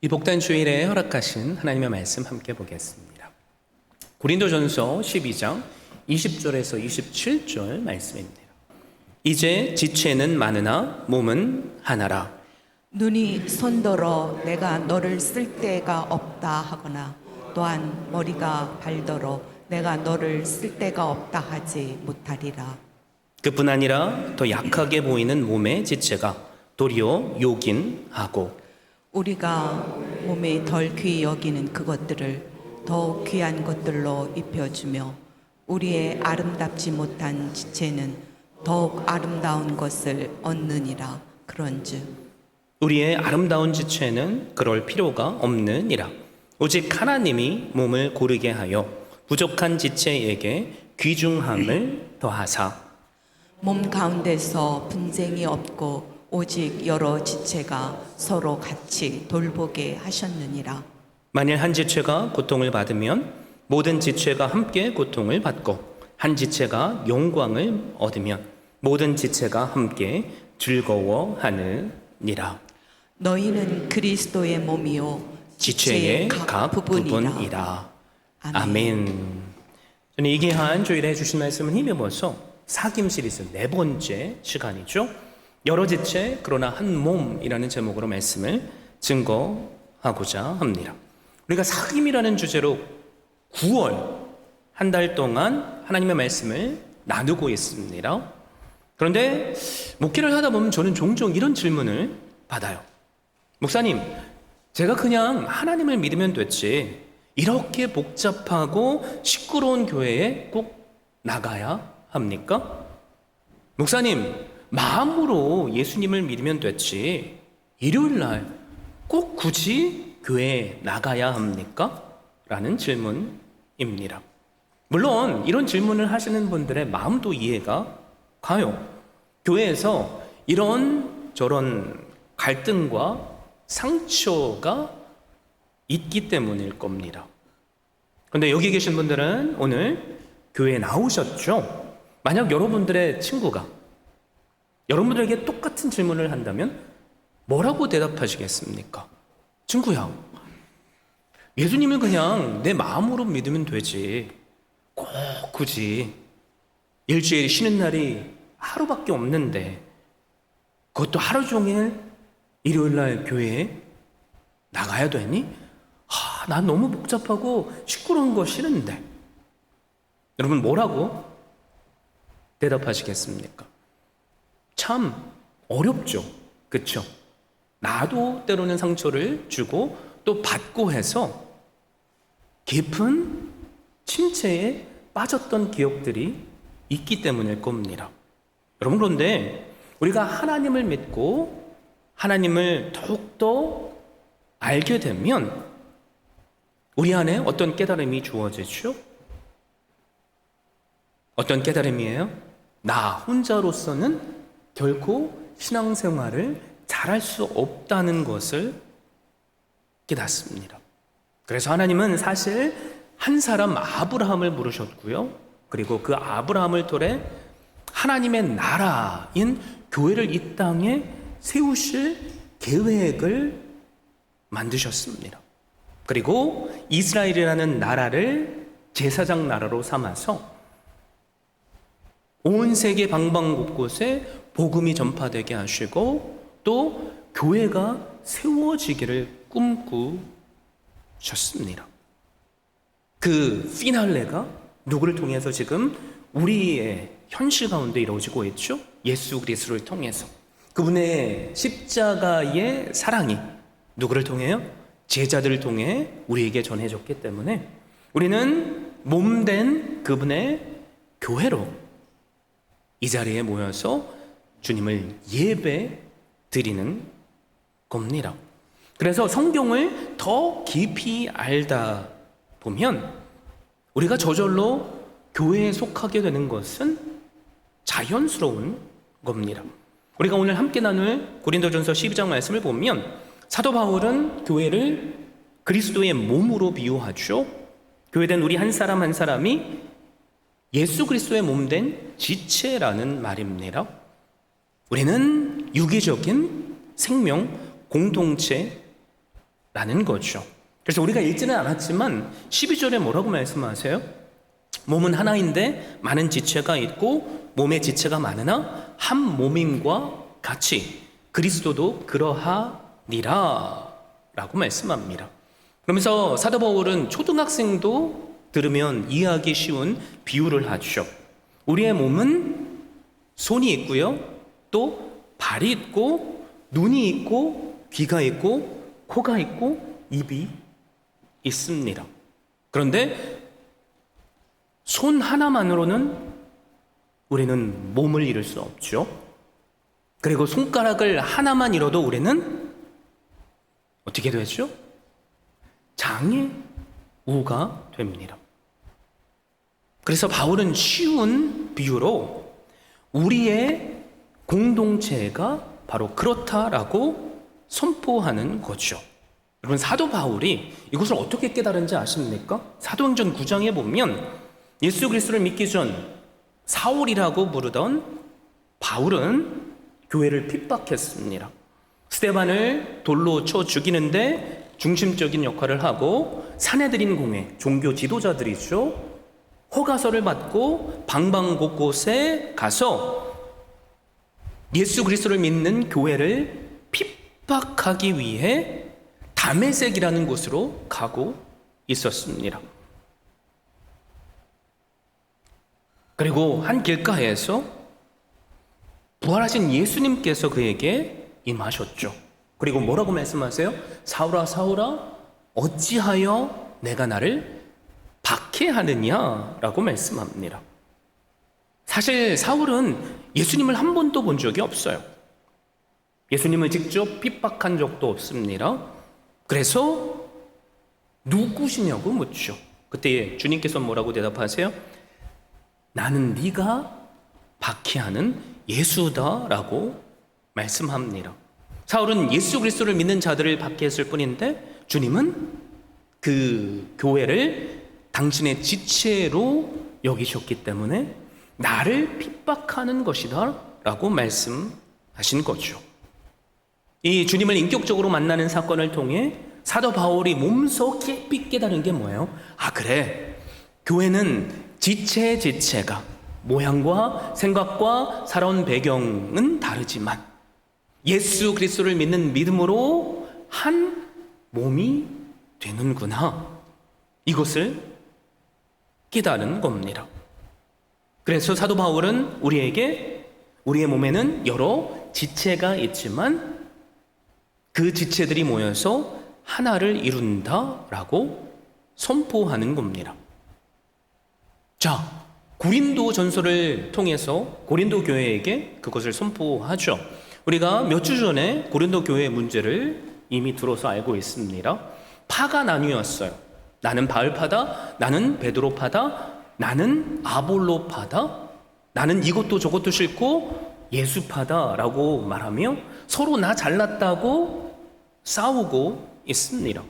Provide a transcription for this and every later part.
이 복단 주일에 허락하신 하나님의 말씀 함께 보겠습니다. 고린도전서 12장 20절에서 27절 말씀입니다. 이제 지체는 많으나 몸은 하나라. 눈이 손더러 내가 너를 쓸 데가 없다 하거나 또한 머리가 발더러 내가 너를 쓸 데가 없다 하지 못하리라. 그뿐 아니라 더 약하게 보이는 몸의 지체가 도리어 요긴하고 우리가 몸에 덜 귀히 여기는 그것들을 더욱 귀한 것들로 입혀주며 우리의 아름답지 못한 지체는 더욱 아름다운 것을 얻느니라. 그런즉 우리의 아름다운 지체는 그럴 필요가 없느니라. 오직 하나님이 몸을 고르게 하여 부족한 지체에게 귀중함을 더하사 몸 가운데서 분쟁이 없고 오직 여러 지체가 서로 같이 돌보게 하셨느니라. 만일 한 지체가 고통을 받으면 모든 지체가 함께 고통을 받고 한 지체가 영광을 얻으면 모든 지체가 함께 즐거워하느니라. 너희는 그리스도의 몸이요 지체의 각 부분이라. 아멘. 저는 이 귀한 주일에 주신 말씀은 힘입어서 사김 시리즈 4번째 시간이죠. 여러 지체 그러나 한 몸이라는 제목으로 말씀을 증거하고자 합니다. 우리가 사김이라는 주제로 9월 한 달 동안 하나님의 말씀을 나누고 있습니다. 그런데 목회를 하다 보면 저는 종종 이런 질문을 받아요. 목사님, 제가 그냥 하나님을 믿으면 됐지 이렇게 복잡하고 시끄러운 교회에 꼭 나가야 합니까? 목사님, 마음으로 예수님을 믿으면 됐지 일요일 날 꼭 굳이 교회에 나가야 합니까? 라는 질문입니다. 물론 이런 질문을 하시는 분들의 마음도 이해가 가요. 교회에서 이런 저런 갈등과 상처가 있기 때문일 겁니다. 그런데 여기 계신 분들은 오늘 교회에 나오셨죠? 만약 여러분들의 친구가 여러분들에게 똑같은 질문을 한다면 뭐라고 대답하시겠습니까? 친구야, 예수님을 그냥 내 마음으로 믿으면 되지 꼭 굳이 일주일 쉬는 날이 하루밖에 없는데 그것도 하루 종일 일요일날 교회에 나가야 되니? 난 너무 복잡하고 시끄러운 거 싫은데. 여러분 뭐라고 대답하시겠습니까? 참 어렵죠. 그렇죠? 나도 때로는 상처를 주고 또 받고 해서 깊은 침체에 빠졌던 기억들이 있기 때문일 겁니다. 여러분 그런데 우리가 하나님을 믿고 하나님을 더욱더 알게 되면 우리 안에 어떤 깨달음이 주어지죠? 어떤 깨달음이에요? 나 혼자로서는 결코 신앙생활을 잘할 수 없다는 것을 깨닫습니다. 그래서 하나님은 사실 한 사람 아브라함을 부르셨고요. 그리고 그 아브라함을 통해 하나님의 나라인 교회를 이 땅에 세우실 계획을 만드셨습니다. 그리고 이스라엘이라는 나라를 제사장 나라로 삼아서 온 세계 방방곳곳에 복음이 전파되게 하시고 또 교회가 세워지기를 꿈꾸셨습니다. 그 피날레가 누구를 통해서 지금 우리의 현실 가운데 이루어지고 있죠? 예수 그리스도를 통해서. 그분의 십자가의 사랑이 누구를 통해요? 제자들을 통해 우리에게 전해졌기 때문에 우리는 몸된 그분의 교회로 이 자리에 모여서 주님을 예배 드리는 겁니다. 그래서 성경을 더 깊이 알다 보면 우리가 저절로 교회에 속하게 되는 것은 자연스러운 겁니다. 우리가 오늘 함께 나눌 고린도전서 12장 말씀을 보면 사도 바울은 교회를 그리스도의 몸으로 비유하죠. 교회된 우리 한 사람 한 사람이 예수 그리스도의 몸된 지체라는 말입니다. 우리는 유기적인 생명 공동체입니다. 라는 거죠. 그래서 우리가 읽지는 않았지만 12절에 뭐라고 말씀하세요? 몸은 하나인데 많은 지체가 있고 몸의 지체가 많으나 한 몸임과 같이 그리스도도 그러하니라 라고 말씀합니다. 그러면서 사도 바울은 초등학생도 들으면 이해하기 쉬운 비유를 하죠. 우리의 몸은 손이 있고요, 또 발이 있고 눈이 있고 귀가 있고 코가 있고 입이 있습니다. 그런데 손 하나만으로는 우리는 몸을 이룰 수 없죠. 그리고 손가락을 하나만 잃어도 우리는 어떻게 되죠? 장애우가 됩니다. 그래서 바울은 쉬운 비유로 우리의 공동체가 바로 그렇다라고 선포하는 거죠. 여러분, 사도 바울이 이것을 어떻게 깨달은지 아십니까? 사도행전 9장에 보면 예수 그리스도를 믿기 전 사울이라고 부르던 바울은 교회를 핍박했습니다. 스데반을 돌로 쳐 죽이는데 중심적인 역할을 하고 사내들인 공회, 종교 지도자들이죠, 허가서를 받고 방방 곳곳에 가서 예수 그리스도를 믿는 교회를 핍박하기 위해 다메섹이라는 곳으로 가고 있었습니다. 그리고 한 길가에서 부활하신 예수님께서 그에게 임하셨죠. 그리고 뭐라고 말씀하세요? 사울아 사울아 어찌하여 내가 나를 박해하느냐라고 말씀합니다. 사실 사울은 예수님을 한 번도 본 적이 없어요. 예수님을 직접 핍박한 적도 없습니다. 그래서 누구시냐고 묻죠. 그때 주님께서 뭐라고 대답하세요? 나는 네가 박해하는 예수다라고 말씀합니다. 사울은 예수 그리스도를 믿는 자들을 박해했을 뿐인데 주님은 그 교회를 당신의 지체로 여기셨기 때문에 나를 핍박하는 것이다 라고 말씀하신 거죠. 이 주님을 인격적으로 만나는 사건을 통해 사도 바울이 몸소 깊이 깨달은 게 뭐예요? 아, 그래, 교회는 지체가 모양과 생각과 살아온 배경은 다르지만 예수 그리스도를 믿는 믿음으로 한 몸이 되는구나, 이것을 깨달은 겁니다. 그래서 사도 바울은 우리에게 우리의 몸에는 여러 지체가 있지만 그 지체들이 모여서 하나를 이룬다라고 선포하는 겁니다. 자, 고린도 전서를 통해서 고린도 교회에게 그것을 선포하죠. 우리가 몇 주 전에 고린도 교회의 문제를 이미 들어서 알고 있습니다. 파가 나뉘었어요. 나는 바울파다, 나는 베드로파다, 나는 아볼로파다, 나는 이것도 저것도 싫고 예수파다라고 말하며 서로 나 잘났다고 싸우고 있습니다.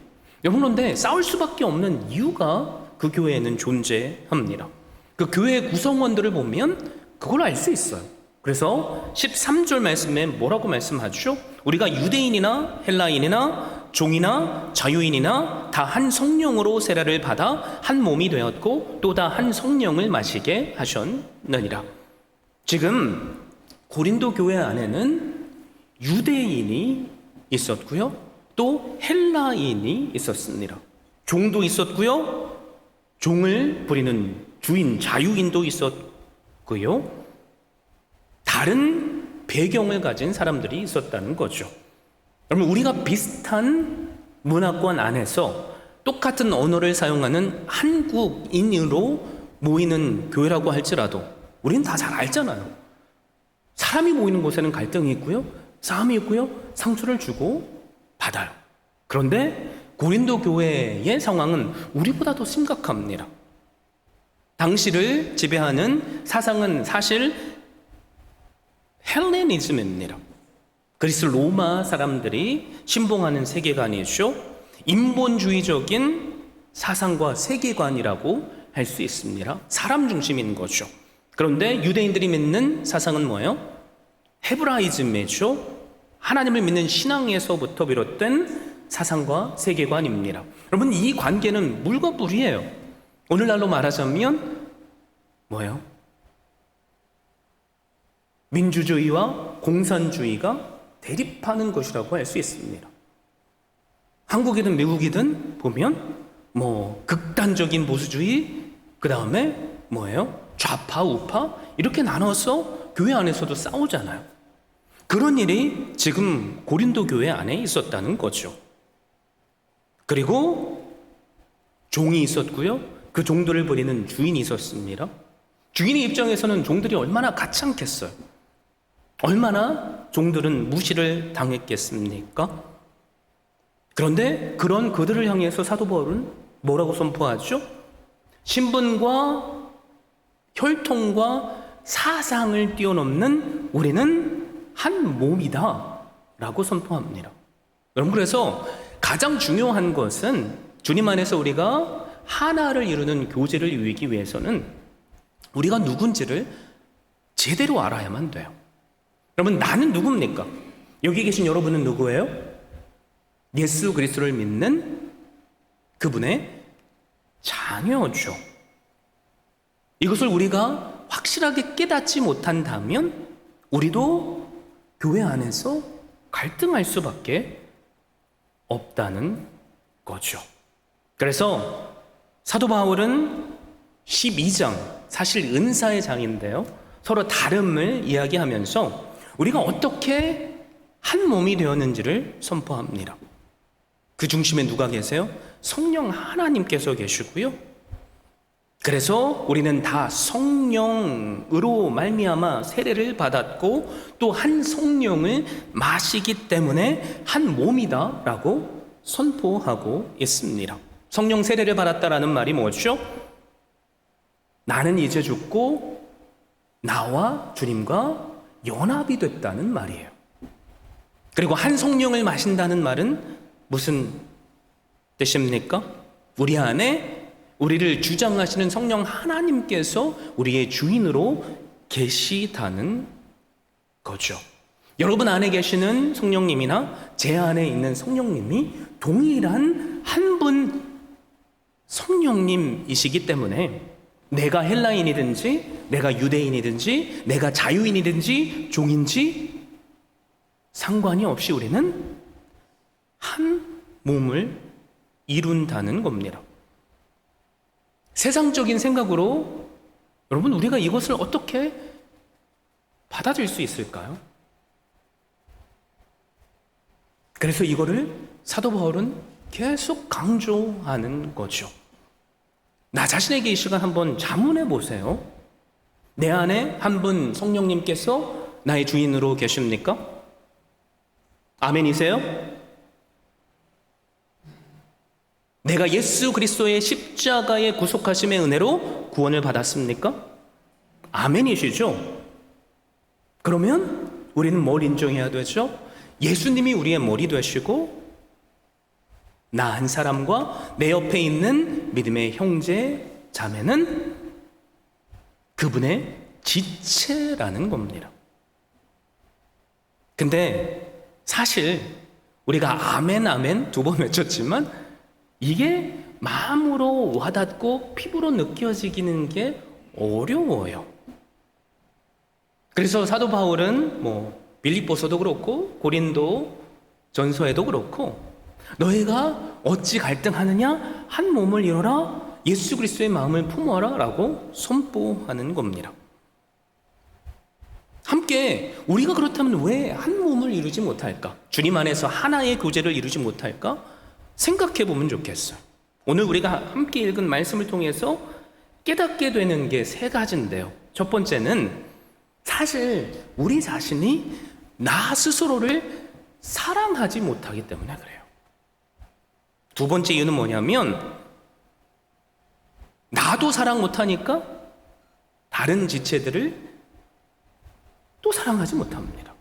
여러분, 그런데 싸울 수밖에 없는 이유가 그 교회에는 존재합니다. 그 교회의 구성원들을 보면 그걸 알 수 있어요. 그래서 13절 말씀에 뭐라고 말씀하죠? 우리가 유대인이나 헬라인이나 종이나 자유인이나 다 한 성령으로 세례를 받아 한 몸이 되었고 또 다 한 성령을 마시게 하셨느니라. 지금 고린도 교회 안에는 유대인이 있었고요, 또 헬라인이 있었습니다. 종도 있었고요, 종을 부리는 주인 자유인도 있었고요, 다른 배경을 가진 사람들이 있었다는 거죠. 여러분, 우리가 비슷한 문화권 안에서 똑같은 언어를 사용하는 한국인으로 모이는 교회라고 할지라도 우리는 다 잘 알잖아요. 사람이 모이는 곳에는 갈등이 있고요, 싸움이 있고요, 상처를 주고 받아요. 그런데 고린도 교회의 상황은 우리보다 더 심각합니다. 당시를 지배하는 사상은 사실 헬레니즘입니다. 그리스 로마 사람들이 신봉하는 세계관이죠. 인본주의적인 사상과 세계관이라고 할 수 있습니다. 사람 중심인 거죠. 그런데 유대인들이 믿는 사상은 뭐예요? 헤브라이즘이죠. 하나님을 믿는 신앙에서부터 비롯된 사상과 세계관입니다. 여러분, 이 관계는 물과 불이에요. 오늘날로 말하자면 뭐예요? 민주주의와 공산주의가 대립하는 것이라고 할 수 있습니다. 한국이든 미국이든 보면 극단적인 보수주의, 그 다음에 뭐예요? 좌파, 우파 이렇게 나눠서 교회 안에서도 싸우잖아요. 그런 일이 지금 고린도 교회 안에 있었다는 거죠. 그리고 종이 있었고요. 그 종들을 버리는 주인이 있었습니다. 주인의 입장에서는 종들이 얼마나 가찮겠어요. 얼마나 종들은 무시를 당했겠습니까? 그런데 그런 그들을 향해서 사도 바울은 뭐라고 선포하죠? 신분과 혈통과 사상을 뛰어넘는 우리는 한 몸이다 라고 선포합니다. 여러분, 그래서 가장 중요한 것은 주님 안에서 우리가 하나를 이루는 교제를 이루기 위해서는 우리가 누군지를 제대로 알아야만 돼요. 여러분, 나는 누굽니까? 여기 계신 여러분은 누구예요? 예수 그리스도를 믿는 그분의 자녀죠. 이것을 우리가 확실하게 깨닫지 못한다면 우리도 교회 안에서 갈등할 수밖에 없다는 거죠. 그래서 사도 바울은 12장, 사실 은사의 장인데요, 서로 다름을 이야기하면서 우리가 어떻게 한 몸이 되었는지를 선포합니다. 그 중심에 누가 계세요? 성령 하나님께서 계시고요. 그래서 우리는 다 성령으로 말미암아 세례를 받았고 또 한 성령을 마시기 때문에 한 몸이다 라고 선포하고 있습니다. 성령 세례를 받았다라는 말이 뭐죠? 나는 이제 죽고 나와 주님과 연합이 됐다는 말이에요. 그리고 한 성령을 마신다는 말은 무슨 뜻입니까? 우리 안에 우리를 주장하시는 성령 하나님께서 우리의 주인으로 계시다는 거죠. 여러분 안에 계시는 성령님이나 제 안에 있는 성령님이 동일한 한 분 성령님이시기 때문에 내가 헬라인이든지 내가 유대인이든지 내가 자유인이든지 종인지 상관이 없이 우리는 한 몸을 이룬다는 겁니다. 세상적인 생각으로 여러분, 우리가 이것을 어떻게 받아들일 수 있을까요? 그래서 이거를 사도 바울은 계속 강조하는 거죠. 나 자신에게 이 시간 한번 자문해 보세요. 내 안에 한 분 성령님께서 나의 주인으로 계십니까? 아멘이세요? 내가 예수 그리스도의 십자가의 구속하심의 은혜로 구원을 받았습니까? 아멘이시죠? 그러면 우리는 뭘 인정해야 되죠? 예수님이 우리의 머리 되시고 나 한 사람과 내 옆에 있는 믿음의 형제, 자매는 그분의 지체라는 겁니다. 근데 사실 우리가 아멘 아멘 2번 외쳤지만 이게 마음으로 와닿고 피부로 느껴지기는 게 어려워요. 그래서 사도 바울은 빌립보서도 그렇고 고린도 전서에도 그렇고 너희가 어찌 갈등하느냐? 한 몸을 이뤄라. 예수 그리스도의 마음을 품어라 라고 선포하는 겁니다. 함께 우리가 그렇다면 왜 한 몸을 이루지 못할까? 주님 안에서 하나의 교제를 이루지 못할까? 생각해 보면 좋겠어요. 오늘 우리가 함께 읽은 말씀을 통해서 깨닫게 되는 게 3가지인데요. 첫 번째는 사실 우리 자신이 나 스스로를 사랑하지 못하기 때문에 그래요. 2번째 이유는 뭐냐면 나도 사랑 못하니까 다른 지체들을 또 사랑하지 못합니다.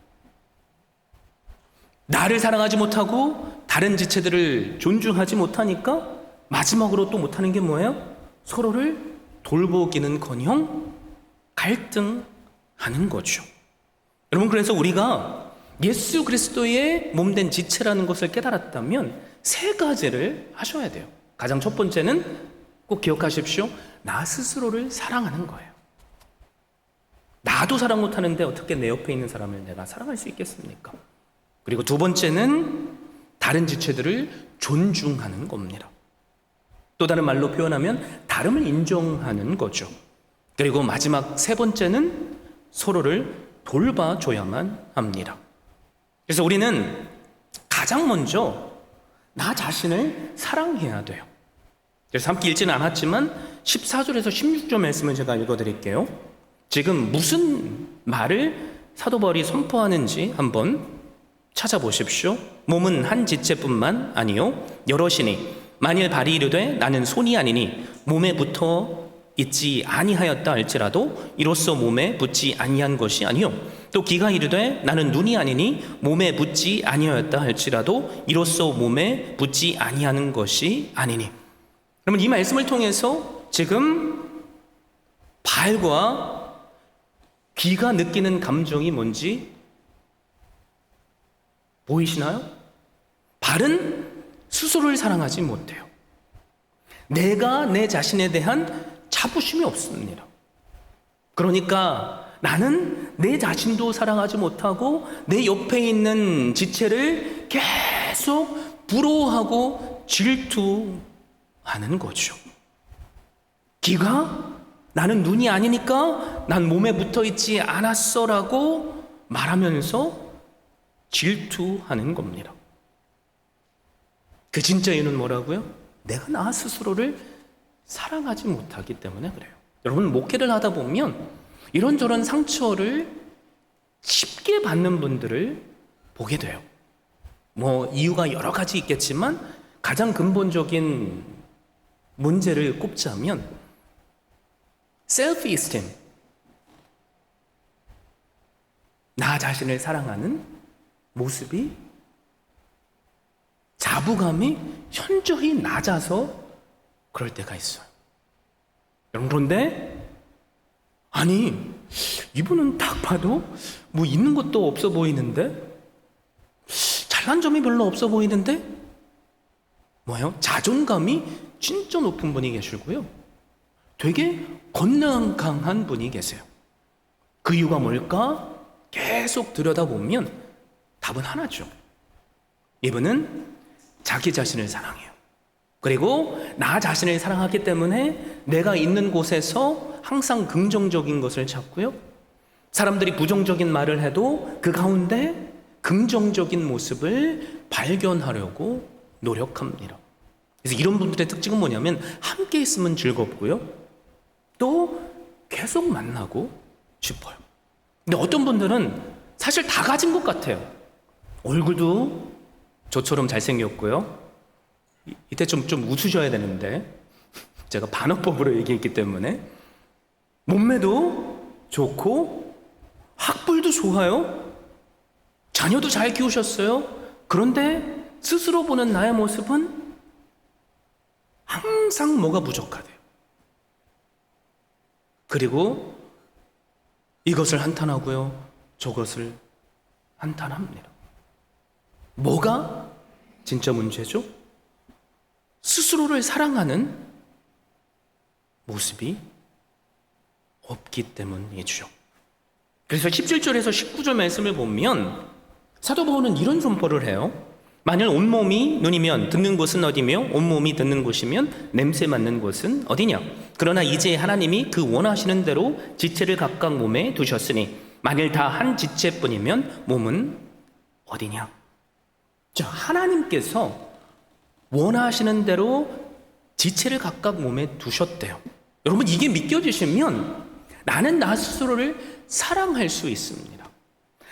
나를 사랑하지 못하고 다른 지체들을 존중하지 못하니까 마지막으로 또 못하는 게 뭐예요? 서로를 돌보기는커녕 갈등하는 거죠. 여러분, 그래서 우리가 예수 그리스도의 몸된 지체라는 것을 깨달았다면 세 가지를 하셔야 돼요. 가장 첫 번째는 꼭 기억하십시오. 나 스스로를 사랑하는 거예요. 나도 사랑 못하는데 어떻게 내 옆에 있는 사람을 내가 사랑할 수 있겠습니까? 그리고 두 번째는 다른 지체들을 존중하는 겁니다. 또 다른 말로 표현하면 다름을 인정하는 거죠. 그리고 마지막 세 번째는 서로를 돌봐줘야만 합니다. 그래서 우리는 가장 먼저 나 자신을 사랑해야 돼요. 그래서 함께 읽지는 않았지만 14절에서 16절 말씀을 제가 읽어드릴게요. 지금 무슨 말을 사도 바울이 선포하는지 한번 찾아보십시오. 몸은 한 지체뿐만 아니요 여럿이니 만일 발이 이르되 나는 손이 아니니 몸에 붙어 있지 아니하였다 할지라도 이로써 몸에 붙지 아니한 것이 아니요 또 귀가 이르되 나는 눈이 아니니 몸에 붙지 아니하였다 할지라도 이로써 몸에 붙지 아니하는 것이 아니니. 그러면 이 말씀을 통해서 지금 발과 귀가 느끼는 감정이 뭔지 보이시나요? 발은 스스로를 사랑하지 못해요. 내가 내 자신에 대한 자부심이 없습니다. 그러니까 나는 내 자신도 사랑하지 못하고 내 옆에 있는 지체를 계속 부러워하고 질투하는 거죠. 귀가 나는 눈이 아니니까 난 몸에 붙어 있지 않았어 라고 말하면서 질투하는 겁니다. 그 진짜 이유는 뭐라고요? 내가 나 스스로를 사랑하지 못하기 때문에 그래요. 여러분 목회를 하다 보면 이런저런 상처를 쉽게 받는 분들을 보게 돼요. 뭐 이유가 여러 가지 있겠지만 가장 근본적인 문제를 꼽자면 셀프 이스템, 나 자신을 사랑하는 모습이 자부감이 현저히 낮아서 그럴 때가 있어요. 여러분 그런데 아니 이분은 딱 봐도 뭐 있는 것도 없어 보이는데 잘난 점이 별로 없어 보이는데 뭐예요? 자존감이 진짜 높은 분이 계시고요. 되게 건강한 분이 계세요. 그 이유가 뭘까? 계속 들여다보면 답은 하나죠. 이분은 자기 자신을 사랑해요. 그리고 나 자신을 사랑하기 때문에 내가 있는 곳에서 항상 긍정적인 것을 찾고요. 사람들이 부정적인 말을 해도 그 가운데 긍정적인 모습을 발견하려고 노력합니다. 그래서 이런 분들의 특징은 뭐냐면 함께 있으면 즐겁고요. 또 계속 만나고 싶어요. 근데 어떤 분들은 사실 다 가진 것 같아요. 얼굴도 저처럼 잘생겼고요. 이때 좀 웃으셔야 되는데 제가 반어법으로 얘기했기 때문에 몸매도 좋고 학벌도 좋아요. 자녀도 잘 키우셨어요. 그런데 스스로 보는 나의 모습은 항상 뭐가 부족하대요. 그리고 이것을 한탄하고요. 저것을 한탄합니다. 뭐가 진짜 문제죠? 스스로를 사랑하는 모습이 없기 때문이죠. 그래서 17절에서 19절 말씀을 보면 사도 바울은 이런 선포를 해요. 만일 온몸이 눈이면 듣는 곳은 어디며 온몸이 듣는 곳이면 냄새 맡는 곳은 어디냐. 그러나 이제 하나님이 그 원하시는 대로 지체를 각각 몸에 두셨으니 만일 다 한 지체뿐이면 몸은 어디냐. 자, 하나님께서 원하시는 대로 지체를 각각 몸에 두셨대요. 여러분 이게 믿겨지시면 나는 나 스스로를 사랑할 수 있습니다.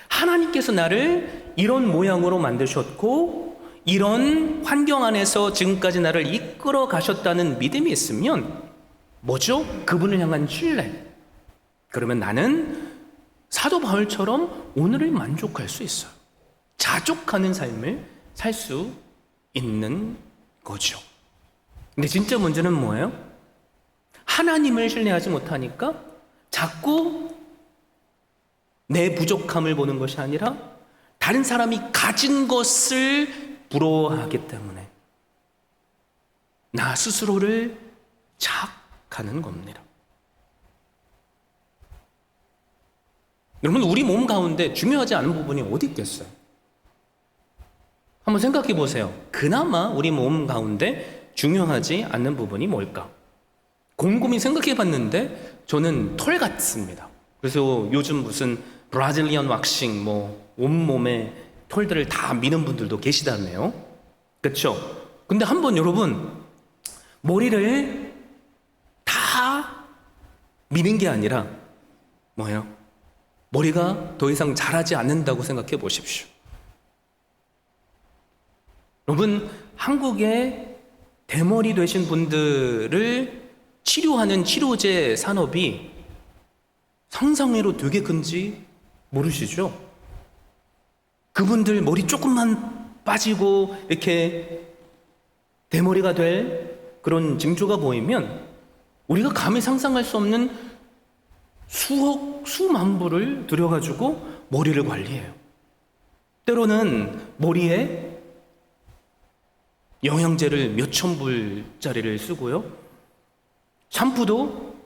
하나님께서 나를 이런 모양으로 만드셨고 이런 환경 안에서 지금까지 나를 이끌어 가셨다는 믿음이 있으면 뭐죠? 그분을 향한 신뢰. 그러면 나는 사도 바울처럼 오늘을 만족할 수 있어요. 자족하는 삶을 살 수 있는 거죠. 근데 진짜 문제는 뭐예요? 하나님을 신뢰하지 못하니까 자꾸 내 부족함을 보는 것이 아니라 다른 사람이 가진 것을 부러워하기 때문에 나 스스로를 자학하는 겁니다. 여러분, 우리 몸 가운데 중요하지 않은 부분이 어디 있겠어요? 한번 생각해 보세요. 그나마 우리 몸 가운데 중요하지 않는 부분이 뭘까? 곰곰이 생각해 봤는데 저는 털 같습니다. 그래서 요즘 무슨 브라질리언 왁싱 온몸에 털들을 다 미는 분들도 계시다네요. 그렇죠? 근데 한번 여러분, 머리를 다 미는 게 아니라 뭐예요? 머리가 더 이상 자라지 않는다고 생각해 보십시오. 여러분, 한국의 대머리 되신 분들을 치료하는 치료제 산업이 상상외로 되게 큰지 모르시죠? 그분들 머리 조금만 빠지고 이렇게 대머리가 될 그런 징조가 보이면 우리가 감히 상상할 수 없는 수억, 수만 불을 들여가지고 머리를 관리해요. 때로는 머리에 영양제를 몇천 불짜리를 쓰고요. 샴푸도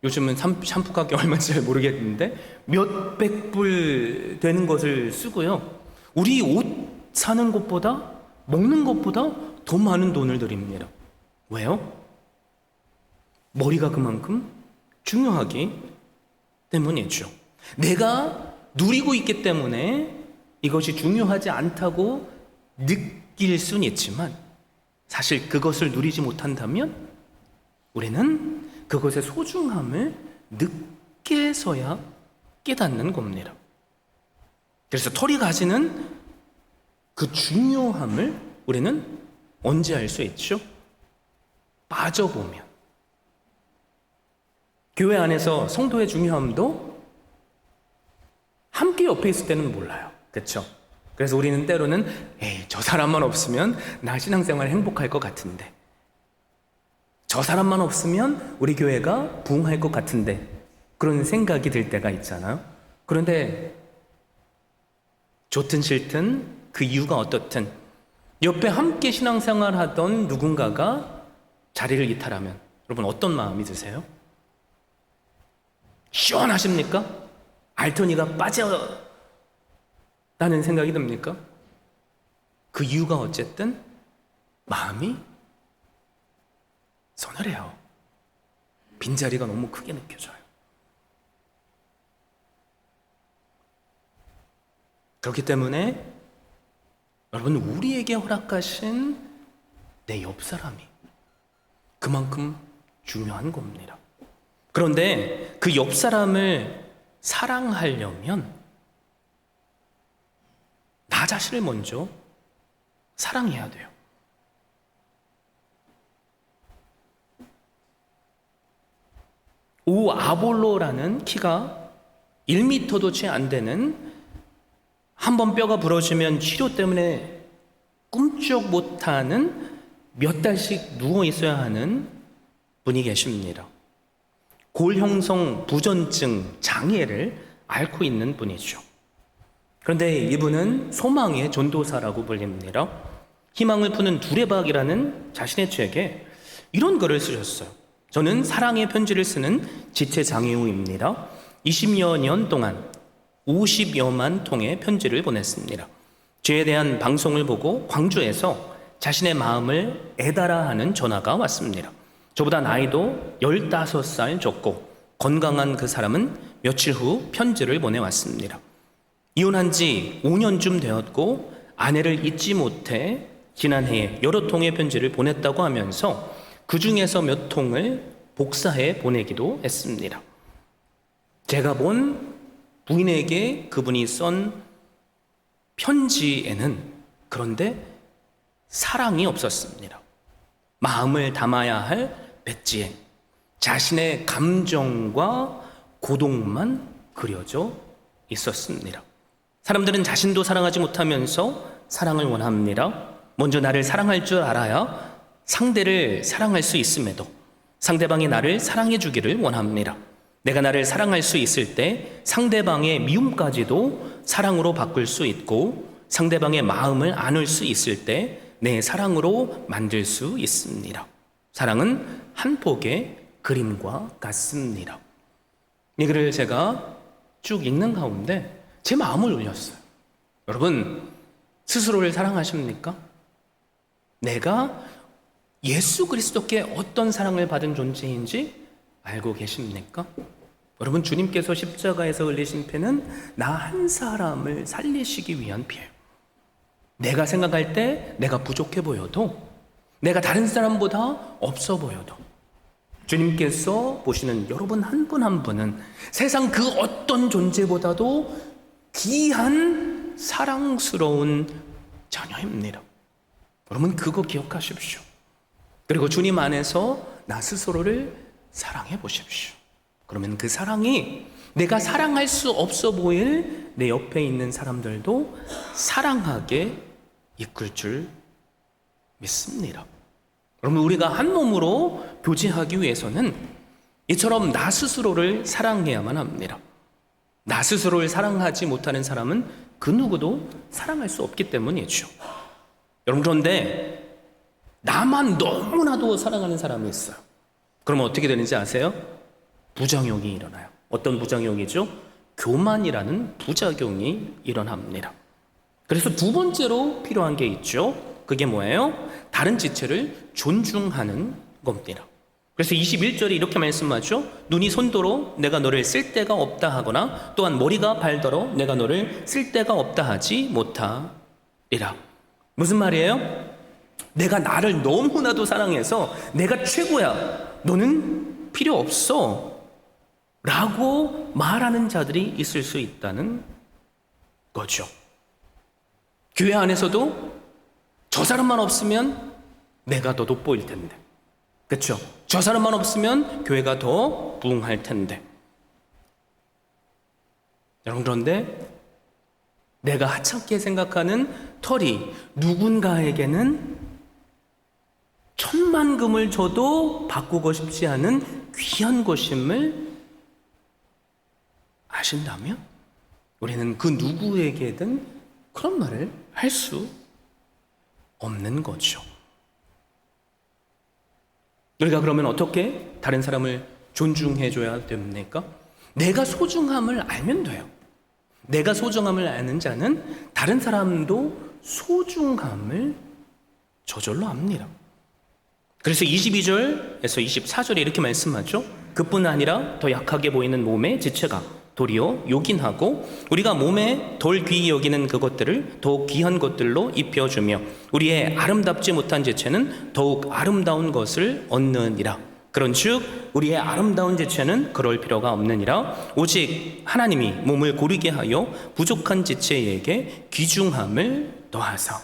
요즘은 샴푸 가격 얼마인지 잘 모르겠는데 몇백 불 되는 것을 쓰고요. 우리 옷 사는 것보다 먹는 것보다 더 많은 돈을 들입니다. 왜요? 머리가 그만큼 중요하기 때문이죠. 내가 누리고 있기 때문에 이것이 중요하지 않다고 느낄 수는 있지만 사실 그것을 누리지 못한다면 우리는 그것의 소중함을 늦게서야 깨닫는 겁니다. 그래서 털이 가지는 그 중요함을 우리는 언제 알 수 있죠? 빠져보면. 교회 안에서 성도의 중요함도 함께 옆에 있을 때는 몰라요. 그렇죠? 그래서 우리는 때로는 저 사람만 없으면 나 신앙생활 행복할 것 같은데, 저 사람만 없으면 우리 교회가 부흥할 것 같은데, 그런 생각이 들 때가 있잖아요. 그런데 좋든 싫든 그 이유가 어떻든 옆에 함께 신앙생활 하던 누군가가 자리를 이탈하면 여러분 어떤 마음이 드세요? 시원하십니까? 알토니가 빠져라는 생각이 듭니까? 그 이유가 어쨌든 마음이 서늘해요. 빈자리가 너무 크게 느껴져요. 그렇기 때문에 여러분, 우리에게 허락하신 내 옆 사람이 그만큼 중요한 겁니다. 그런데 그 옆 사람을 사랑하려면 나 자신을 먼저 사랑해야 돼요. 오 아볼로라는 키가 1m도 채 안 되는, 한번 뼈가 부러지면 치료 때문에 꿈쩍 못하는, 몇 달씩 누워 있어야 하는 분이 계십니다. 골형성 부전증 장애를 앓고 있는 분이죠. 그런데 이분은 소망의 전도사라고 불립니다. 희망을 푸는 두레박이라는 자신의 책에 이런 글을 쓰셨어요. 저는 사랑의 편지를 쓰는 지체장애우입니다. 20여 년 동안 50여만 통의 편지를 보냈습니다. 죄에 대한 방송을 보고 광주에서 자신의 마음을 애달아 하는 전화가 왔습니다. 저보다 나이도 15살 적고 건강한 그 사람은 며칠 후 편지를 보내왔습니다. 이혼한 지 5년쯤 되었고 아내를 잊지 못해 지난해에 여러 통의 편지를 보냈다고 하면서 그 중에서 몇 통을 복사해 보내기도 했습니다. 제가 본 부인에게 그분이 쓴 편지에는 그런데 사랑이 없었습니다. 마음을 담아야 할 배지에 자신의 감정과 고독만 그려져 있었습니다. 사람들은 자신도 사랑하지 못하면서 사랑을 원합니다. 먼저 나를 사랑할 줄 알아야 상대를 사랑할 수 있음에도 상대방이 나를 사랑해 주기를 원합니다. 내가 나를 사랑할 수 있을 때 상대방의 미움까지도 사랑으로 바꿀 수 있고 상대방의 마음을 안을 수 있을 때 내 사랑으로 만들 수 있습니다. 사랑은 한 폭의 그림과 같습니다. 이 글을 제가 쭉 읽는 가운데 제 마음을 울렸어요. 여러분, 스스로를 사랑하십니까? 내가 예수 그리스도께 어떤 사랑을 받은 존재인지 알고 계십니까? 여러분, 주님께서 십자가에서 흘리신 피는 나 한 사람을 살리시기 위한 피예요. 내가 생각할 때 내가 부족해 보여도, 내가 다른 사람보다 없어 보여도 주님께서 보시는 여러분 한 분 한 분은 세상 그 어떤 존재보다도 귀한 사랑스러운 자녀입니다. 여러분, 그거 기억하십시오. 그리고 주님 안에서 나 스스로를 사랑해 보십시오. 그러면 그 사랑이 내가 사랑할 수 없어 보일 내 옆에 있는 사람들도 사랑하게 이끌 줄 믿습니다. 여러분, 우리가 한 몸으로 교제하기 위해서는 이처럼 나 스스로를 사랑해야만 합니다. 나 스스로를 사랑하지 못하는 사람은 그 누구도 사랑할 수 없기 때문이죠. 여러분, 그런데 나만 너무나도 사랑하는 사람이 있어요. 그러면 어떻게 되는지 아세요? 부작용이 일어나요. 어떤 부작용이죠? 교만이라는 부작용이 일어납니다. 그래서 두 번째로 필요한 게 있죠. 그게 뭐예요? 다른 지체를 존중하는 겁니다. 그래서 21절에 이렇게 말씀하죠. 눈이 손도로 내가 너를 쓸데가 없다 하거나 또한 머리가 발더러 내가 너를 쓸데가 없다 하지 못하리라. 무슨 말이에요? 내가 나를 너무나도 사랑해서 내가 최고야, 너는 필요 없어 라고 말하는 자들이 있을 수 있다는 거죠. 교회 안에서도 저 사람만 없으면 내가 더 돋보일 텐데, 그렇죠? 저 사람만 없으면 교회가 더 부흥할 텐데. 여러분, 그런데 내가 하찮게 생각하는 털이 누군가에게는 천만금을 줘도 바꾸고 싶지 않은 귀한 것임을 아신다면 우리는 그 누구에게든 그런 말을 할 수 없는 거죠. 우리가 그러면 어떻게 다른 사람을 존중해 줘야 됩니까? 내가 소중함을 알면 돼요. 내가 소중함을 아는 자는 다른 사람도 소중함을 저절로 압니다. 그래서 22절에서 24절에 이렇게 말씀하죠. 그뿐 아니라 더 약하게 보이는 몸의 지체가 도리어 요긴하고 우리가 몸에 덜 귀히 여기는 그것들을 더욱 귀한 것들로 입혀주며 우리의 아름답지 못한 지체는 더욱 아름다운 것을 얻느니라. 그런즉 우리의 아름다운 지체는 그럴 필요가 없느니라. 오직 하나님이 몸을 고르게 하여 부족한 지체에게 귀중함을 더하사.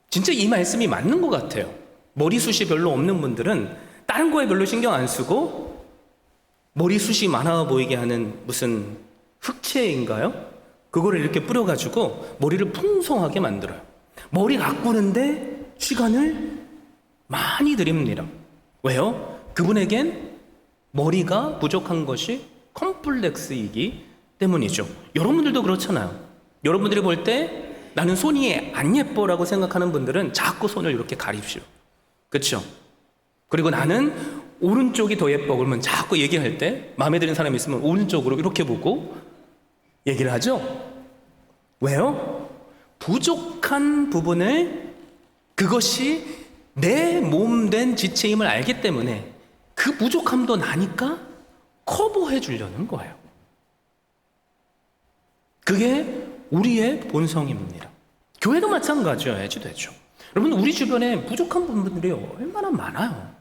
진짜 이 말씀이 맞는 것 같아요. 머리숱이 별로 없는 분들은 다른 거에 별로 신경 안 쓰고 머리숱이 많아 보이게 하는 무슨 흑채인가요? 그거를 이렇게 뿌려가지고 머리를 풍성하게 만들어요. 머리 가꾸는데 시간을 많이 들입니다. 왜요? 그분에겐 머리가 부족한 것이 컴플렉스이기 때문이죠. 여러분들도 그렇잖아요. 여러분들이 볼 때 나는 손이 안 예뻐라고 생각하는 분들은 자꾸 손을 이렇게 가립시오. 그렇죠? 그리고 나는 오른쪽이 더 예뻐 그러면 자꾸 얘기할 때 마음에 드는 사람이 있으면 오른쪽으로 이렇게 보고 얘기를 하죠. 왜요? 부족한 부분을, 그것이 내 몸된 지체임을 알기 때문에 그 부족함도 나니까 커버해 주려는 거예요. 그게 우리의 본성입니다. 교회도 마찬가지여야지 되죠. 여러분, 우리 주변에 부족한 분들이 얼마나 많아요.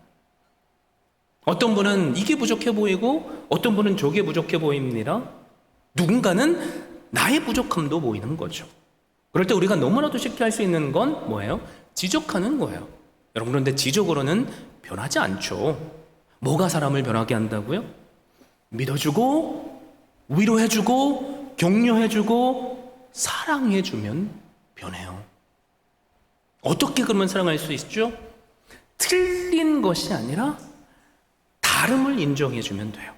어떤 분은 이게 부족해 보이고 어떤 분은 저게 부족해 보입니다. 누군가는 나의 부족함도 보이는 거죠. 그럴 때 우리가 너무나도 쉽게 할 수 있는 건 뭐예요? 지적하는 거예요. 여러분, 그런데 지적으로는 변하지 않죠. 뭐가 사람을 변하게 한다고요? 믿어주고 위로해주고 격려해주고 사랑해주면 변해요. 어떻게 그러면 사랑할 수 있죠? 틀린 것이 아니라 다름을 인정해주면 돼요.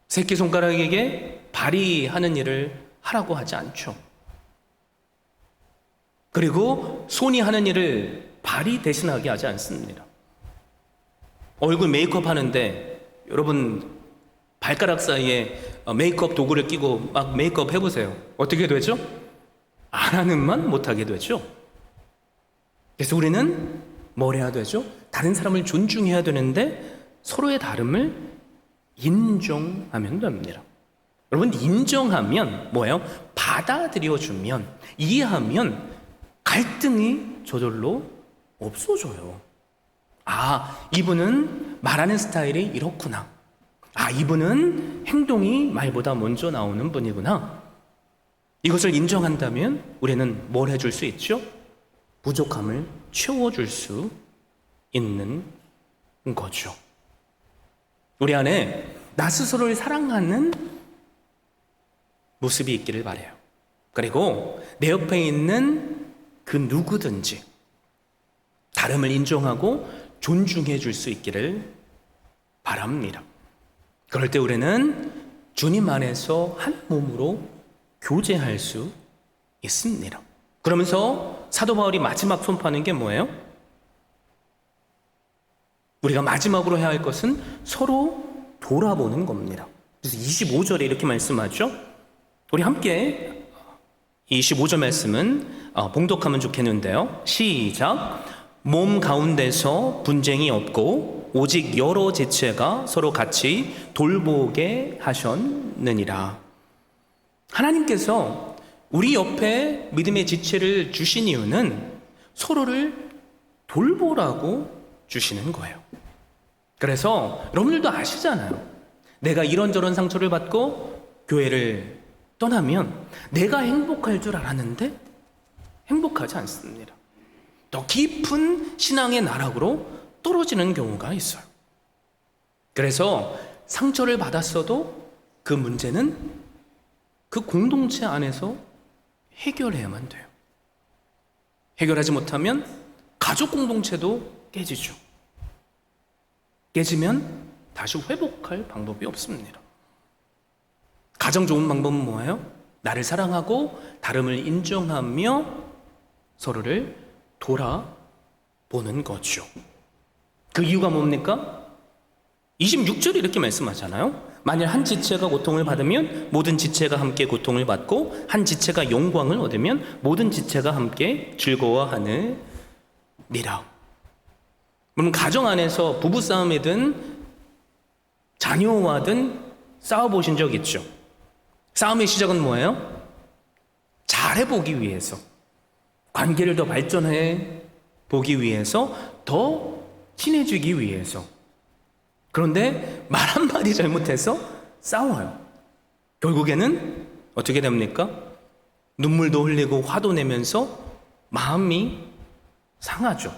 새끼손가락에게 발휘하는 일을 하라고 하지 않죠. 그리고 손이 하는 일을 발이 대신하게 하지 않습니다. 얼굴 메이크업 하는데 여러분 발가락 사이에 메이크업 도구를 끼고 막 메이크업 해보세요. 어떻게 되죠? 안 하는만 못하게 되죠. 그래서 우리는 뭘 해야 되죠? 다른 사람을 존중해야 되는데 서로의 다름을 인정하면 됩니다. 여러분, 인정하면 뭐예요? 받아들여주면, 이해하면 갈등이 저절로 없어져요. 아, 이분은 말하는 스타일이 이렇구나. 아, 이분은 행동이 말보다 먼저 나오는 분이구나. 이것을 인정한다면 우리는 뭘 해줄 수 있죠? 부족함을 채워줄 수 있는 거죠. 우리 안에 나 스스로를 사랑하는 모습이 있기를 바라요. 그리고 내 옆에 있는 그 누구든지 다름을 인정하고 존중해 줄 수 있기를 바랍니다. 그럴 때 우리는 주님 안에서 한 몸으로 교제할 수 있습니다. 그러면서 사도 바울이 마지막 선포하는 게 뭐예요? 우리가 마지막으로 해야 할 것은 서로 돌아보는 겁니다. 그래서 25절에 이렇게 말씀하죠. 우리 함께 25절 말씀은 봉독하면 좋겠는데요. 시작. 몸 가운데서 분쟁이 없고 오직 여러 지체가 서로 같이 돌보게 하셨느니라. 하나님께서 우리 옆에 믿음의 지체를 주신 이유는 서로를 돌보라고 주시는 거예요. 그래서 여러분들도 아시잖아요. 내가 이런저런 상처를 받고 교회를 떠나면 내가 행복할 줄 알았는데 행복하지 않습니다. 더 깊은 신앙의 나락으로 떨어지는 경우가 있어요. 그래서 상처를 받았어도 그 문제는 그 공동체 안에서 해결해야만 돼요. 해결하지 못하면 가족 공동체도 깨지죠. 깨지면 다시 회복할 방법이 없습니다. 가장 좋은 방법은 뭐예요? 나를 사랑하고 다름을 인정하며 서로를 돌아보는 거죠. 그 이유가 뭡니까? 26절이 이렇게 말씀하잖아요. 만일 한 지체가 고통을 받으면 모든 지체가 함께 고통을 받고 한 지체가 영광을 얻으면 모든 지체가 함께 즐거워하느니라. 그럼 가정 안에서 부부싸움이든 자녀와든 싸워보신 적 있죠? 싸움의 시작은 뭐예요? 잘해보기 위해서, 관계를 더 발전해 보기 위해서, 더 친해지기 위해서. 그런데 말 한마디 잘못해서 싸워요. 결국에는 어떻게 됩니까? 눈물도 흘리고 화도 내면서 마음이 상하죠.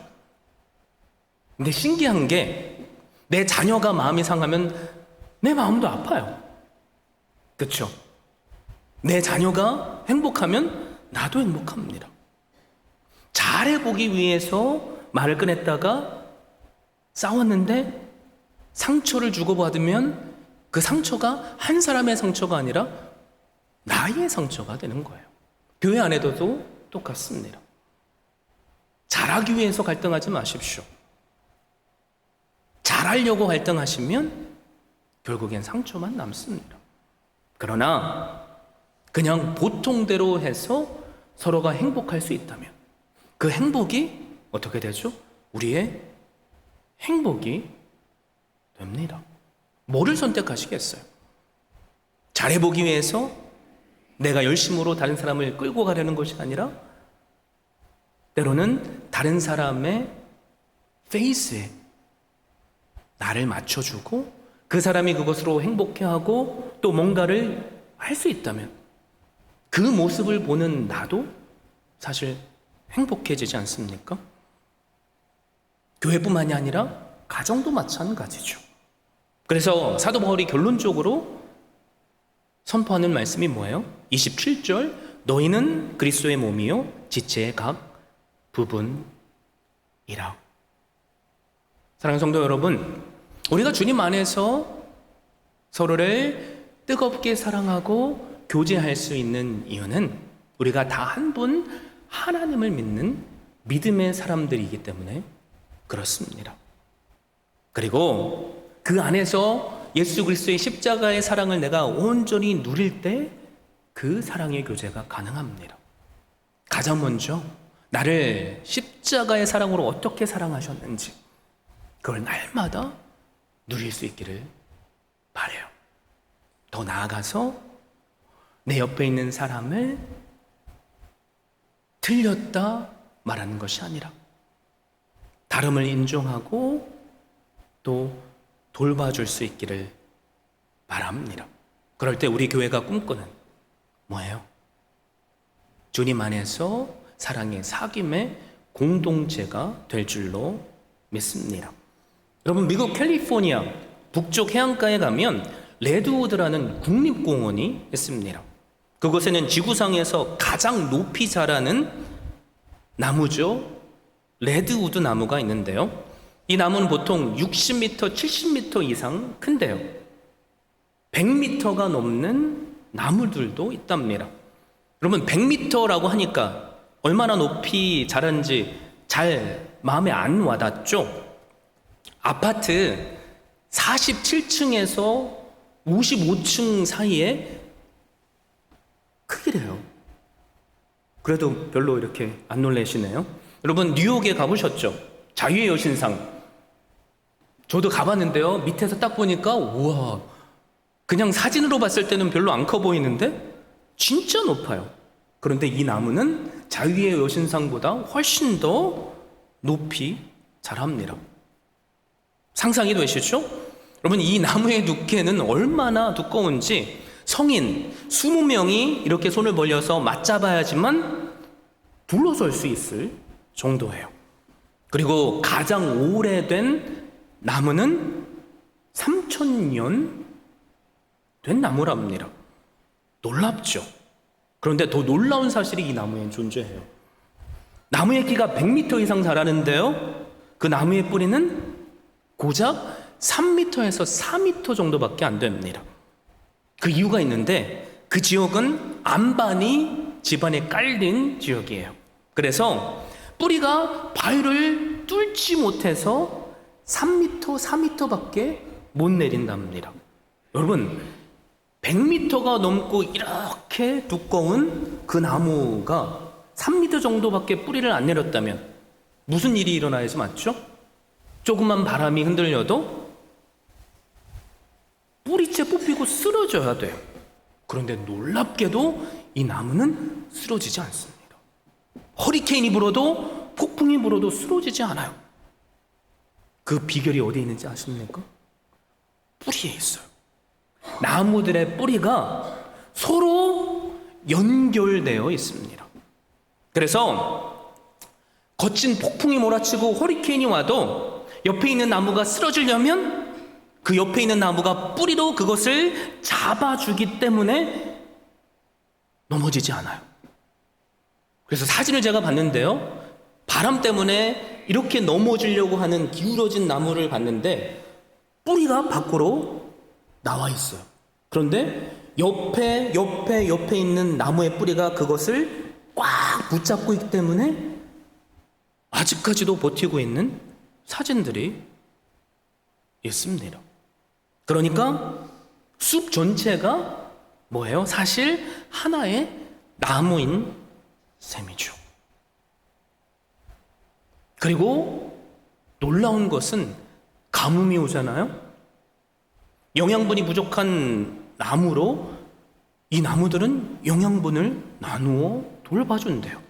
근데 신기한 게 내 자녀가 마음이 상하면 내 마음도 아파요. 그렇죠? 내 자녀가 행복하면 나도 행복합니다. 잘해보기 위해서 말을 꺼냈다가 싸웠는데 상처를 주고받으면 그 상처가 한 사람의 상처가 아니라 나의 상처가 되는 거예요. 교회 안에도 똑같습니다. 잘하기 위해서 갈등하지 마십시오. 잘하려고 갈등하시면 결국엔 상처만 남습니다. 그러나 그냥 보통대로 해서 서로가 행복할 수 있다면 그 행복이 어떻게 되죠? 우리의 행복이 됩니다. 뭐를 선택하시겠어요? 잘해보기 위해서 내가 열심으로 다른 사람을 끌고 가려는 것이 아니라 때로는 다른 사람의 페이스에 나를 맞춰주고 그 사람이 그것으로 행복해하고 또 뭔가를 할 수 있다면 그 모습을 보는 나도 사실 행복해지지 않습니까? 교회뿐만이 아니라 가정도 마찬가지죠. 그래서 사도 바울이 결론적으로 선포하는 말씀이 뭐예요? 27절 너희는 그리스도의 몸이요 지체의 각 부분이라. 사랑하는 성도 여러분, 우리가 주님 안에서 서로를 뜨겁게 사랑하고 교제할 수 있는 이유는 우리가 다 한 분 하나님을 믿는 믿음의 사람들이기 때문에 그렇습니다. 그리고 그 안에서 예수 그리스도의 십자가의 사랑을 내가 온전히 누릴 때 그 사랑의 교제가 가능합니다. 가장 먼저 나를 십자가의 사랑으로 어떻게 사랑하셨는지 그걸 날마다 누릴 수 있기를 바라요. 더 나아가서 내 옆에 있는 사람을 틀렸다 말하는 것이 아니라 다름을 인정하고 또 돌봐줄 수 있기를 바랍니다. 그럴 때 우리 교회가 꿈꾸는 뭐예요? 주님 안에서 사랑의 사귐의 공동체가 될 줄로 믿습니다. 여러분, 미국 캘리포니아 북쪽 해안가에 가면 레드우드라는 국립공원이 있습니다. 그곳에는 지구상에서 가장 높이 자라는 나무죠. 레드우드 나무가 있는데요. 이 나무는 보통 60m, 70m 이상 큰데요. 100m가 넘는 나무들도 있답니다. 여러분, 100m라고 하니까 얼마나 높이 자란지 잘 마음에 안 와닿죠? 아파트 47층에서 55층 사이에 크기래요. 그래도 별로 이렇게 안 놀라시네요. 여러분, 뉴욕에 가보셨죠? 자유의 여신상. 저도 가봤는데요. 밑에서 딱 보니까 우와, 그냥 사진으로 봤을 때는 별로 안 커 보이는데 진짜 높아요. 그런데 이 나무는 자유의 여신상보다 훨씬 더 높이 자랍니다. 상상이 되시죠? 여러분, 이 나무의 두께는 얼마나 두꺼운지 성인 20명이 이렇게 손을 벌려서 맞잡아야지만 둘러설 수 있을 정도예요. 그리고 가장 오래된 나무는 3,000년 된 나무랍니다. 놀랍죠? 그런데 더 놀라운 사실이 이 나무에 존재해요. 나무의 키가 100m 이상 자라는데요, 그 나무의 뿌리는 고작 3m에서 4m 정도밖에 안 됩니다. 그 이유가 있는데 그 지역은 안반이 집안에 깔린 지역이에요. 그래서 뿌리가 바위를 뚫지 못해서 3m, 4m밖에 못 내린답니다. 여러분, 100m가 넘고 이렇게 두꺼운 그 나무가 3m 정도밖에 뿌리를 안 내렸다면 무슨 일이 일어나야지 맞죠? 조금만 바람이 흔들려도 뿌리채 뽑히고 쓰러져야 돼요. 그런데 놀랍게도 이 나무는 쓰러지지 않습니다. 허리케인이 불어도, 폭풍이 불어도 쓰러지지 않아요. 그 비결이 어디에 있는지 아십니까? 뿌리에 있어요. 나무들의 뿌리가 서로 연결되어 있습니다. 그래서 거친 폭풍이 몰아치고 허리케인이 와도 옆에 있는 나무가 쓰러지려면 그 옆에 있는 나무가 뿌리로 그것을 잡아주기 때문에 넘어지지 않아요. 그래서 사진을 제가 봤는데요, 바람 때문에 이렇게 넘어지려고 하는 기울어진 나무를 봤는데 뿌리가 밖으로 나와 있어요. 그런데 옆에 있는 나무의 뿌리가 그것을 꽉 붙잡고 있기 때문에 아직까지도 버티고 있는 사진들이 있습니다. 그러니까 숲 전체가 뭐예요? 사실 하나의 나무인 셈이죠. 그리고 놀라운 것은 가뭄이 오잖아요. 영양분이 부족한 나무로 이 나무들은 영양분을 나누어 돌봐준대요.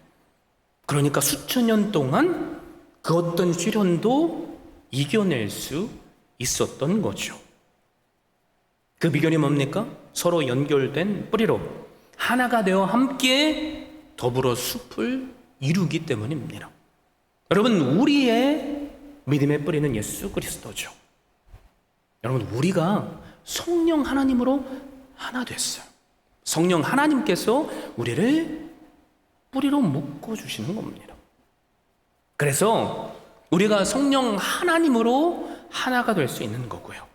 그러니까 수천 년 동안 그 어떤 시련도 이겨낼 수 있었던 거죠. 그 비결이 뭡니까? 서로 연결된 뿌리로 하나가 되어 함께 더불어 숲을 이루기 때문입니다. 여러분, 우리의 믿음의 뿌리는 예수 그리스도죠. 여러분, 우리가 성령 하나님으로 하나 됐어요. 성령 하나님께서 우리를 뿌리로 묶어주시는 겁니다. 그래서 우리가 성령 하나님으로 하나가 될 수 있는 거고요.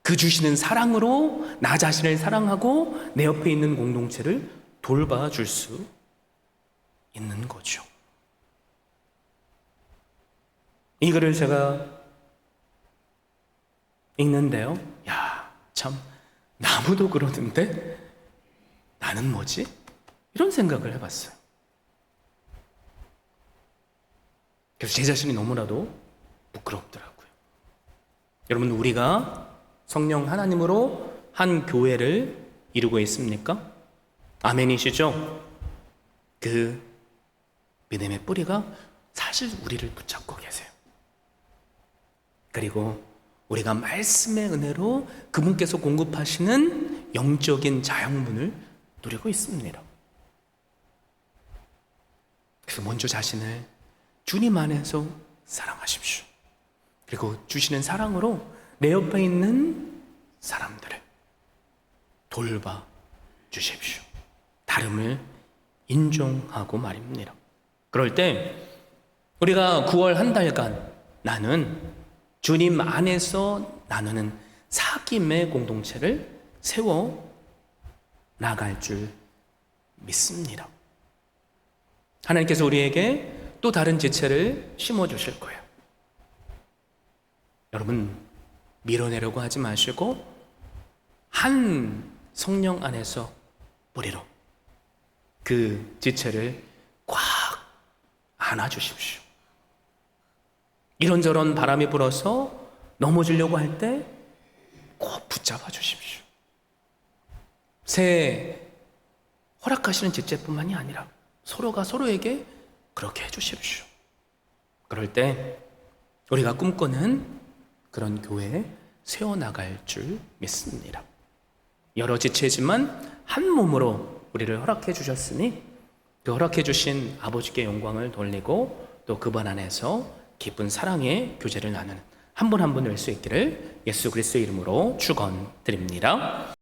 그 주시는 사랑으로 나 자신을 사랑하고 내 옆에 있는 공동체를 돌봐줄 수 있는 거죠. 이 글을 제가 읽는데요. 야, 참 나무도 그러는데 나는 뭐지? 이런 생각을 해봤어요. 그래서 제 자신이 너무나도 부끄럽더라고요. 여러분, 우리가 성령 하나님으로 한 교회를 이루고 있습니까? 아멘이시죠? 그 믿음의 뿌리가 사실 우리를 붙잡고 계세요. 그리고 우리가 말씀의 은혜로 그분께서 공급하시는 영적인 자양분을 누리고 있습니다. 그래서 먼저 자신을 주님 안에서 사랑하십시오. 그리고 주시는 사랑으로 내 옆에 있는 사람들을 돌봐 주십시오. 다름을 인정하고 말입니다. 그럴 때 우리가 9월 한 달간 나는 주님 안에서 나누는 사귐의 공동체를 세워 나갈 줄 믿습니다. 하나님께서 우리에게 또 다른 지체를 심어주실 거예요. 여러분, 밀어내려고 하지 마시고 한 성령 안에서 뿌리로 그 지체를 꽉 안아주십시오. 이런저런 바람이 불어서 넘어지려고 할 때 꼭 붙잡아 주십시오. 새 허락하시는 지체뿐만이 아니라 서로가 서로에게 그렇게 해주십시오. 그럴 때 우리가 꿈꾸는 그런 교회에 세워나갈 줄 믿습니다. 여러 지체지만 한 몸으로 우리를 허락해 주셨으니 그 허락해 주신 아버지께 영광을 돌리고 또 그분 안에서 깊은 사랑의 교제를 나누는 한 분 한 분 될 수 있기를 예수 그리스도의 이름으로 축원드립니다.